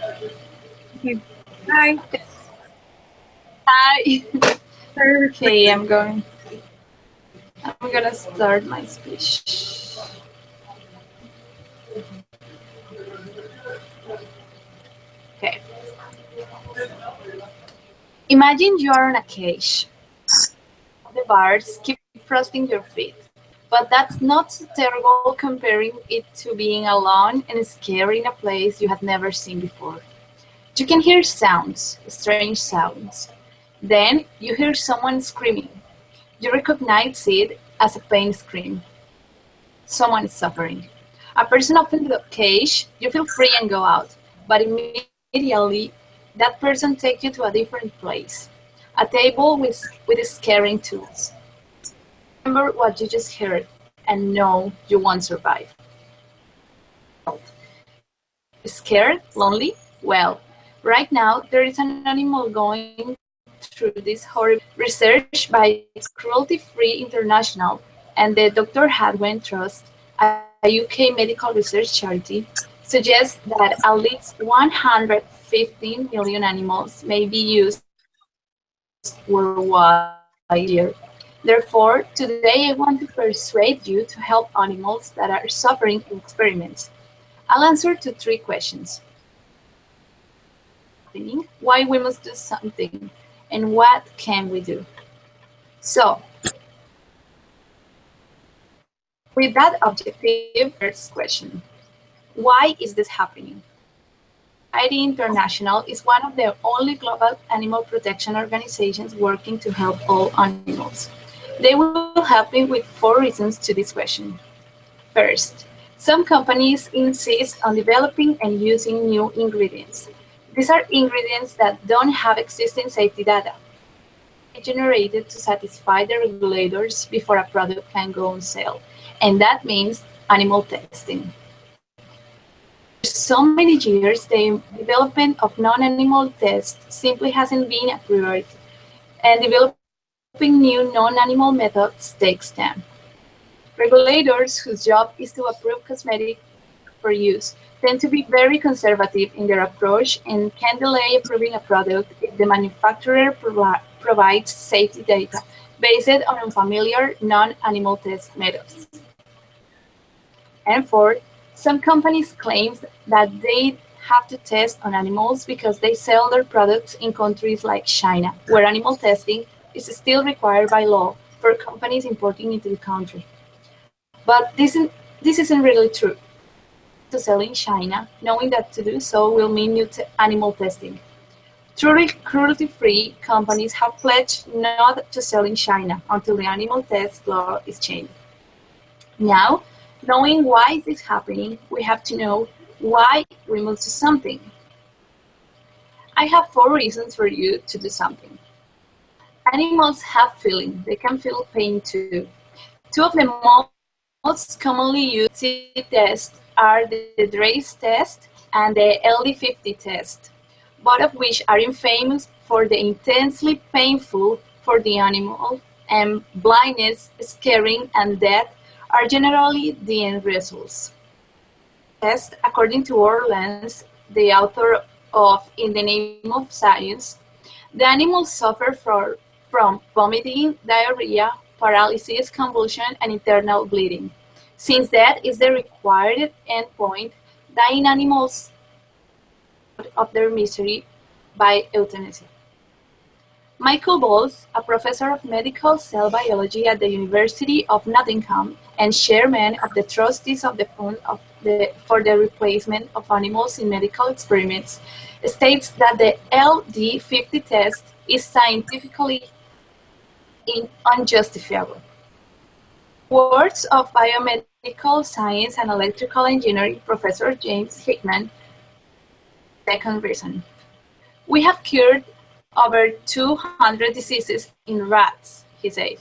Okay. Hi. Hi. Perfect. Okay, I'm gonna start my speech. Okay. Imagine you are in a cage. The bars keep frosting your feet. But that's not so terrible comparing it to being alone and scared in a place you had never seen before. You can hear sounds, strange sounds. Then you hear someone screaming. You recognize it as a pain scream. Someone is suffering. A person opens the cage, you feel free and go out. But immediately, that person takes you to a different place. A table with scaring tools. Remember what you just heard and know you won't survive. Scared? Lonely? Well, right now there is an animal going through this horrible research by Cruelty Free International and the Dr. Hadwen Trust, a UK medical research charity, suggests that at least 115 million animals may be used worldwide each year. Therefore, today I want to persuade you to help animals that are suffering in experiments. I'll answer to three questions: why we must do something, and what can we do. So, with that objective, first question: why is this happening? Society International is one of the only global animal protection organizations working to help all animals. They will help me with 4 reasons to this question. First, some companies insist on developing and using new ingredients. These are ingredients that don't have existing safety data. They generated to satisfy the regulators before a product can go on sale, and that means animal testing. For so many years, the development of non-animal tests simply hasn't been a priority, and developing new non-animal methods takes time. Regulators, whose job is to approve cosmetics for use, tend to be very conservative in their approach and can delay approving a product if the manufacturer provides safety data based on unfamiliar non-animal test methods. And fourth, some companies claim that they have to test on animals because they sell their products in countries like China, where animal testing is still required by law for companies importing into the country. But this isn't really true. To sell in China, knowing that to do so will mean new animal testing. Truly cruelty-free companies have pledged not to sell in China until the animal test law is changed. Now, knowing why this is happening, we have to know why we must do something. I have 4 reasons for you to do something. Animals have feeling. They can feel pain too. 2 of the most commonly used tests are the DRACE test and the LD50 test, both of which are infamous for the intensely painful for the animal, and blindness, scaring, and death are generally the end results. Test, according to Orleans, the author of In the Name of Science, the animals suffer from vomiting, diarrhea, paralysis, convulsion, and internal bleeding. Since that is the required endpoint, dying animals out of their misery by euthanasia. Michael Bowles, a professor of medical cell biology at the University of Nottingham and chairman of the trustees of the Fund for the Replacement of Animals in Medical Experiments, states that the LD50 test is scientifically unjustifiable. Words of biomedical science and electrical engineering professor James Hickman. Second reason. We have cured over 200 diseases in rats, he said.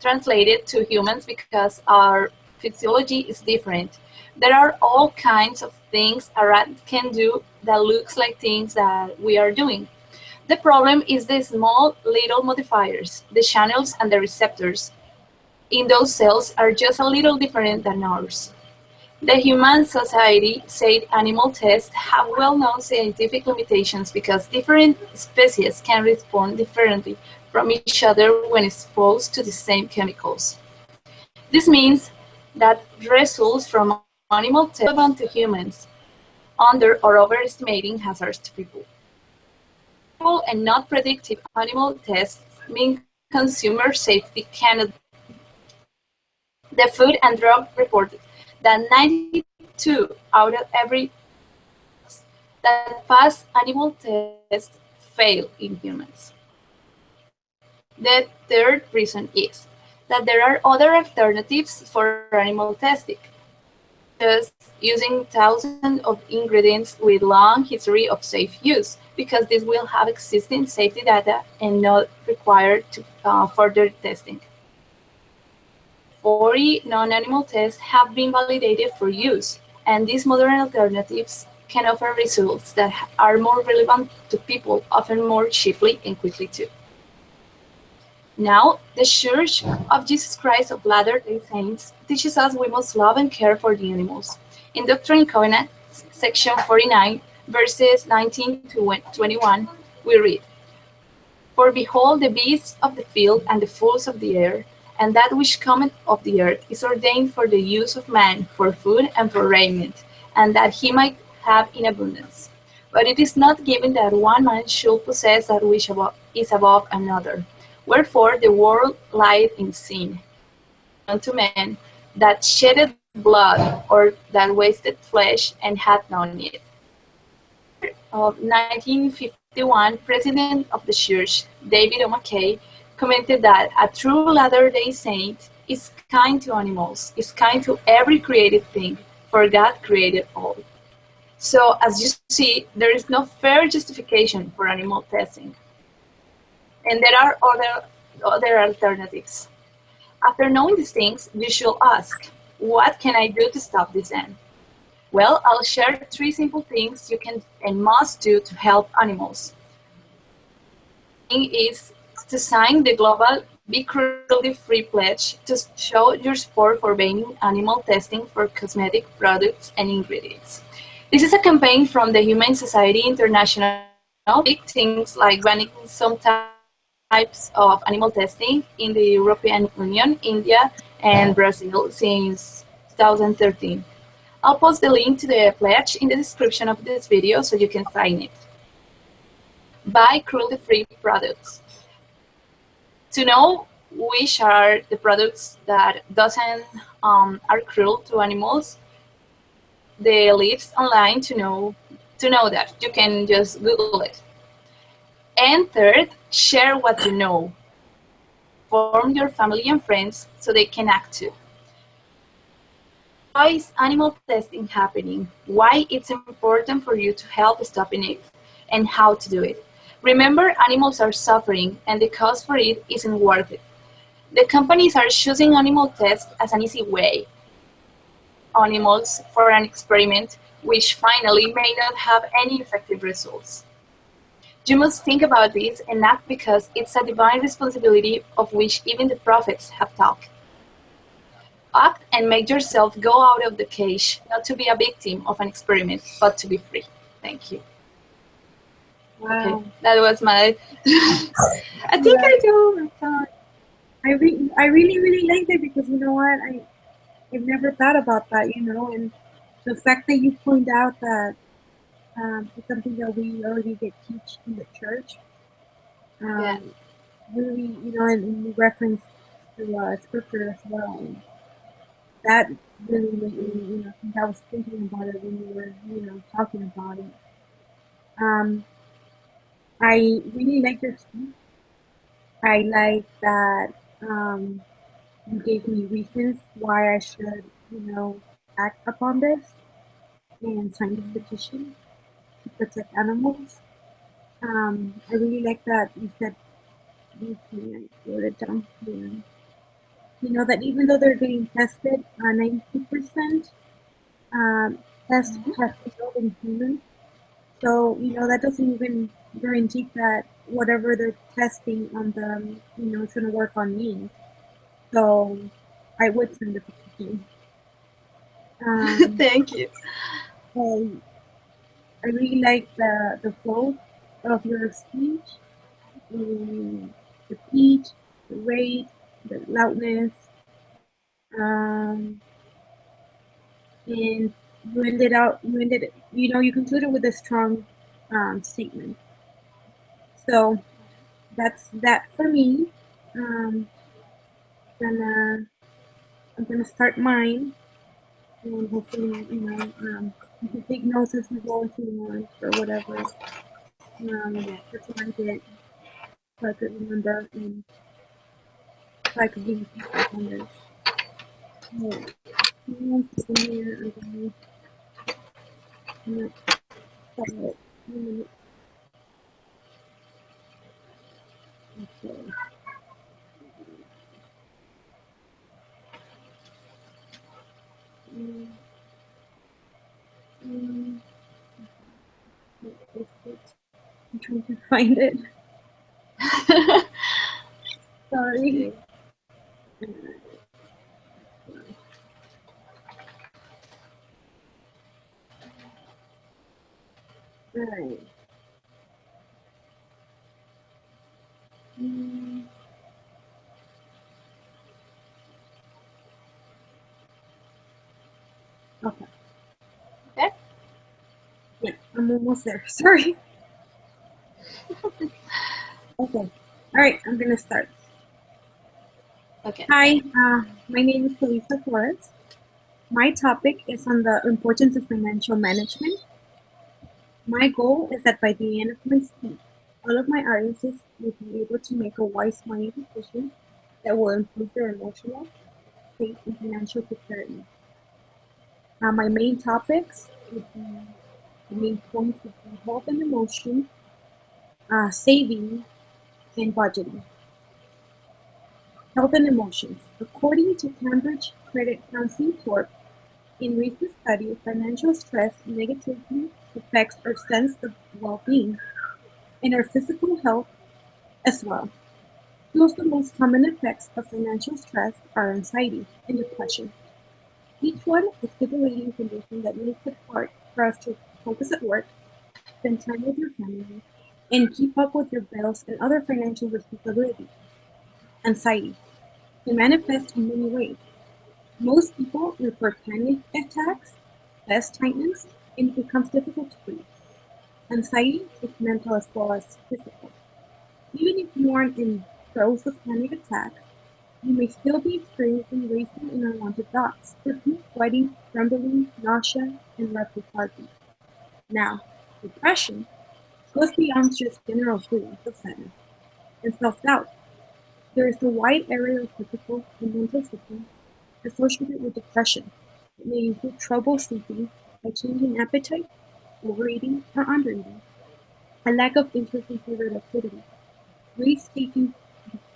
Translated to humans because our physiology is different. There are all kinds of things a rat can do that looks like things that we are doing. The problem is the small little modifiers, the channels and the receptors in those cells are just a little different than ours. The Humane Society said animal tests have well-known scientific limitations because different species can respond differently from each other when exposed to the same chemicals. This means that results from animal tests are relevant to humans, under or overestimating hazards to people. Reliable and not predictive animal tests mean consumer safety cannot be guaranteed. The Food and Drug reported that 92 out of every drugs that pass animal tests fail in humans. The third reason is that there are other alternatives for animal testing, just using thousands of ingredients with long history of safe use, because this will have existing safety data and not require further testing. 40 non-animal tests have been validated for use, and these modern alternatives can offer results that are more relevant to people, often more cheaply and quickly too. Now, the Church of Jesus Christ of Latter-day Saints teaches us we must love and care for the animals. In Doctrine and Covenants, section 49, verses 19 to 21, we read, "For behold, the beasts of the field and the fowls of the air, and that which cometh of the earth is ordained for the use of man, for food and for raiment, and that he might have in abundance. But it is not given that one man should possess that which is above another. Wherefore the world lieth in sin. Unto men that shedded blood, or that wasted flesh, and hath known it." Of 1951, President of the Church, David O. McKay, commented that a true Latter-day Saint is kind to animals, is kind to every created thing, for God created all. So, as you see, there is no fair justification for animal testing. And there are other alternatives. After knowing these things, you should ask, what can I do to stop this end? Well, I'll share 3 simple things you can and must do to help animals. Thing is to sign the global Be Cruelty-Free pledge to show your support for banning animal testing for cosmetic products and ingredients. This is a campaign from the Humane Society International. Big things like banning some types of animal testing in the European Union, India, and Brazil since 2013. I'll post the link to the pledge in the description of this video so you can sign it. Buy cruelty-free products. To know which are the products that are cruel to animals, the list online to know that. You can just Google it. And third, share what you know. Inform your family and friends so they can act too. Why is animal testing happening? Why it's important for you to help stopping it, and how to do it. Remember, animals are suffering, and the cost for it isn't worth it. The companies are choosing animal tests as an easy way. Animals for an experiment, which finally may not have any effective results. You must think about this and act, because it's a divine responsibility of which even the prophets have talked. Act and make yourself go out of the cage, not to be a victim of an experiment, but to be free. Thank you. Wow. Okay, that was my. I think I do. I really liked it, because you know what, I've never thought about that, and the fact that you point out that it's something that we already get teach in the church. Yeah. Really, and you reference to scripture as well. And that really made me, think I was thinking about it when you were, talking about it. I really like your speech. I like that you gave me reasons why I should, act upon this and sign this petition to protect animals. I really like that you said, I wrote it down here. That even though they're getting tested, 92% test have failed in humans. So, that doesn't even guarantee that whatever they're testing on them, it's going to work on me. So, I would send the petition. Um, Thank you. I, I really like the flow of your speech, and the pitch, the rate, the loudness, um, and you concluded with a strong statement. So that's that for me. Um, gonna I'm gonna start mine, and hopefully, you can take notes as you go into lunch or whatever. Okay. That's what I did, so I could remember and so I could give you feedback on this. Alright, give me 1 second here. I'm gonna start it. 1 minute. Okay. Um, um, what is it? I'm trying to find it. Sorry. Okay. Alright. Um, okay. Okay. Yeah, I'm almost there. Sorry. Okay. All right, I'm gonna start. Okay. Hi, my name is Felisa Flores. My topic is on the importance of financial management. My goal is that by the end of my speech, all of my audiences will be able to make a wise money decision that will improve their emotional state and financial preparedness. My main topics would be the main points would be health and emotion, saving, and budgeting. Health and emotions. According to Cambridge Credit Counseling Corp, in recent studies, financial stress negatively affects our sense of well-being and our physical health as well. Two of the most common effects of financial stress are anxiety and depression. Each one is a debilitating condition that makes it hard for us to focus at work, spend time with your family, and keep up with your bills and other financial responsibilities. Anxiety can manifest in many ways. Most people report panic attacks, chest tightness, and it becomes difficult to breathe. Anxiety is mental as well as physical. Even if you aren't in throes of panic attacks, you may still be experiencing racing and unwanted thoughts, fatigue, sweating, trembling, nausea, and rapid heartbeat. Now, depression goes beyond just general feelings of sadness and self-doubt. There is a wide area of physical and mental symptoms associated with depression. It may include trouble sleeping, a change in appetite, overeating or undereating, a lack of interest in favorite activities, risk-taking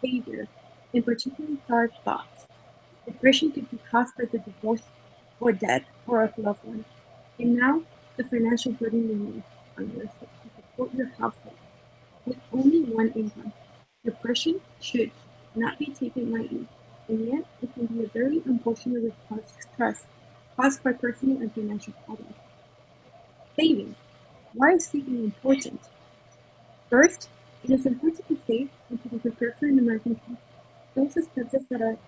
behavior, and particularly dark thoughts. Depression could be caused by the divorce or death or of loved ones. And now, the financial burden remains on yourself to support your household with only one income. Depression should not be taken lightly, and yet it can be a very unfortunate response to stress caused by personal and financial problems. Saving. Why is saving important? First, it is important to save and to be prepared for an emergency. Those expenses that are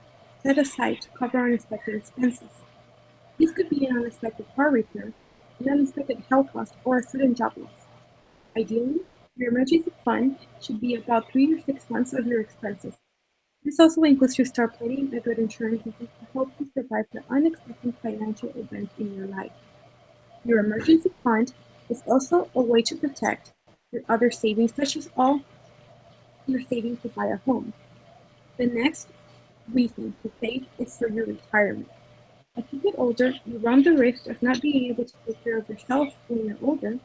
set aside to cover unexpected expenses. This could be an unexpected car repair, an unexpected health cost, or a sudden job loss. Ideally, your emergency fund should be about 3 to 6 months of your expenses. This also includes your start planning a good insurance system to help you survive the unexpected financial events in your life. Your emergency fund is also a way to protect your other savings, such as all your savings to buy a home. The next reason to save is for your retirement. As you get older, you run the risk of not being able to take care of yourself when you're older.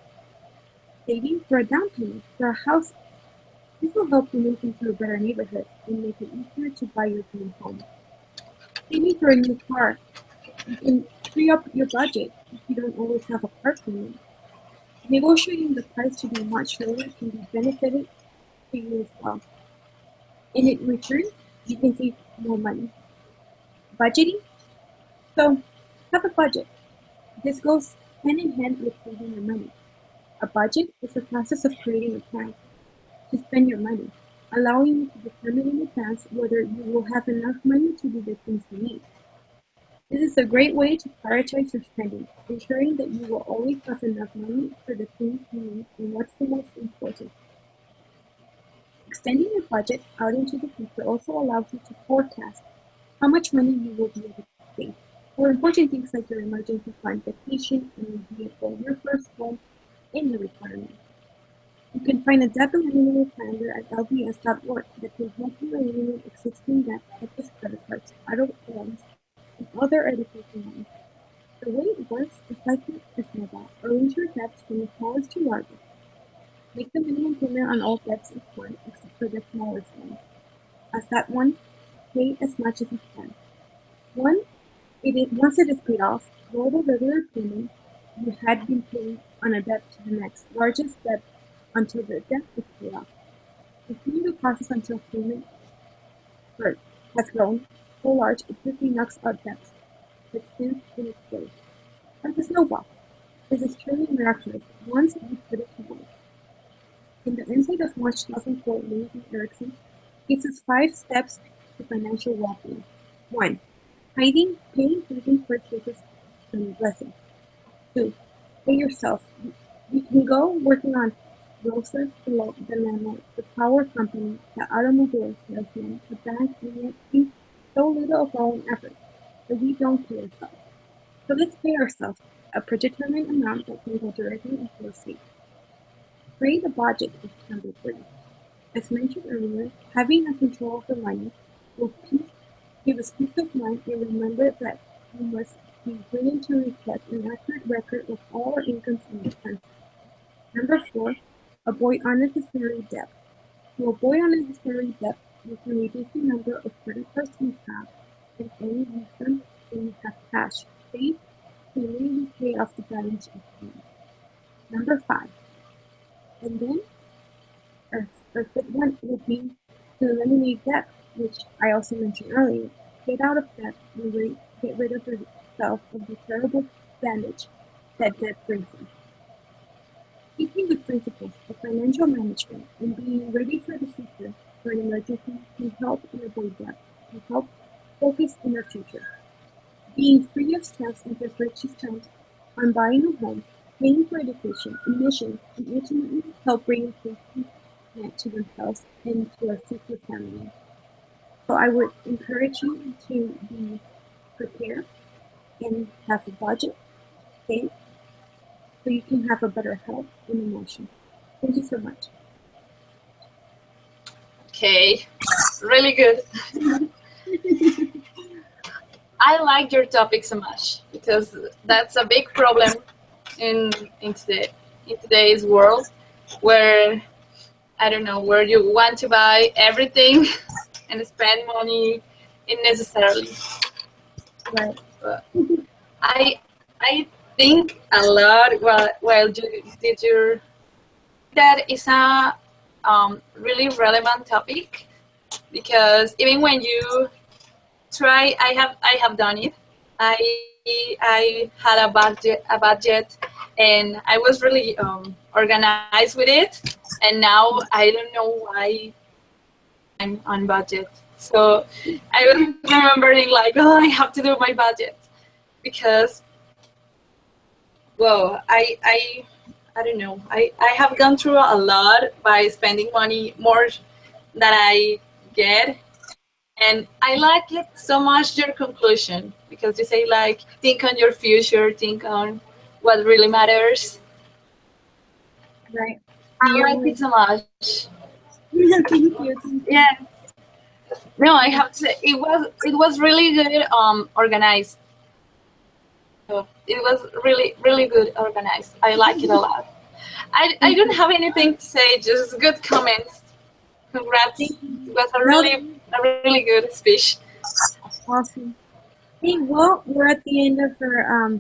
Saving for a down payment for a house. This will help you move into a better neighborhood and make it easier to buy your dream home. Saving for a new car. You can free up your budget if you don't always have a car payment. Negotiating the price to be much lower can be benefited to you as well. And in return, you can save more money. Budgeting. So, have a budget. This goes hand in hand with saving your money. A budget is the process of creating a plan to spend your money, allowing you to determine in advance whether you will have enough money to do the things you need. This is a great way to prioritize your spending, ensuring that you will always have enough money for the things you need and what's the most important. Extending your budget out into the future also allows you to forecast how much money you will be able to save for important things like your emergency fund, vacation, a new vehicle, your first home, and your retirement. You can find a debt eliminator planner at lbs.org that can help you eliminate existing debt such as credit cards, auto loans, and other education loans. The way it works is like a snowball. Arrange your debts from the smallest to largest. Make the minimum payment on all debts equal except for the smallest ones. As that one, pay as much as you can. Once it is paid off, roll the regular payment you had been paying on a debt to the next largest debt until the debt is paid off. Continue the process until payment has grown so large it quickly knocks out debts that spins in its place. Like a snowball. This is truly miraculous once you put it to work. In the insight of March 2004, Nathan Erickson gives us 5 steps to financial well-being. 1. Paying hiding purchases from blessing. 2. Pay yourself. You can go working on Rosa, the landlord, the power company, the automobile salesman, the bank, and yet think so little of our own efforts that we don't pay ourselves. So let's pay ourselves a predetermined amount that can go directly into a safe. Create a budget is number 3. As mentioned earlier, having a control of the money will give us peace of mind and remember that we must be willing to reflect an accurate record of all our incomes and expenses. Number 4, avoid unnecessary debt. To avoid unnecessary debt, you can reduce the number of credit cards you have and only use them when you have cash. Save to immediately pay off the balance of payment. Number 5, and then our fifth one would be to eliminate debt, which I also mentioned earlier. Get out of debt and get rid of yourself of the terrible damage that debt brings you. Keeping the principles of financial management and being ready for the future for an emergency can help in avoid debt, can help focus in our future. Being free of stress and prepared to spend on buying a home, paying for education, admission, and ultimately help bring a safety net to themselves and to our future family. So I would encourage you to be prepared and have a budget, okay, so you can have a better health and emotion. Thank you so much. Okay, really good. I like your topic so much because that's a big problem in in today's world, where I don't know, where you want to buy everything and spend money unnecessarily. Right. But I I think a lot while you did your that is a really relevant topic, because even when you try, I have done it. I had a budget, and I was really organized with it, and now I don't know why I'm on budget. So I was remembering like, oh, I have to do my budget, because well, I don't know. I have gone through a lot by spending money more than I get. And I like it so much, your conclusion, because you say like, think on your future, think on what really matters. Right. I You're like it right. so much. Thank you. Thank Yeah. you. No, I have to say it was really good organized. So it was really really good organized. I like it a lot. I Thank don't you. have anything to say, just good comments. Thank Congrats. It you. was No, a really good speech. awesome. Hey, well, we're at the end of our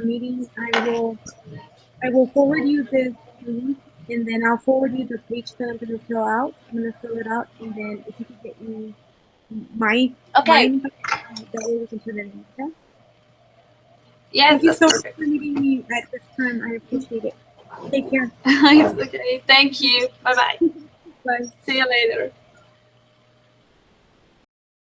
meeting. I will forward you this link, and then I'll forward you the page that I'm gonna fill out. I'm gonna fill it out, and then if you could get me my Okay. mine, that way we can turn it in. Okay. Yes, Thank you that's so much perfect. for meeting me at this time. I appreciate it. Take care. It's okay. Thank you. Bye bye. Bye. See you later.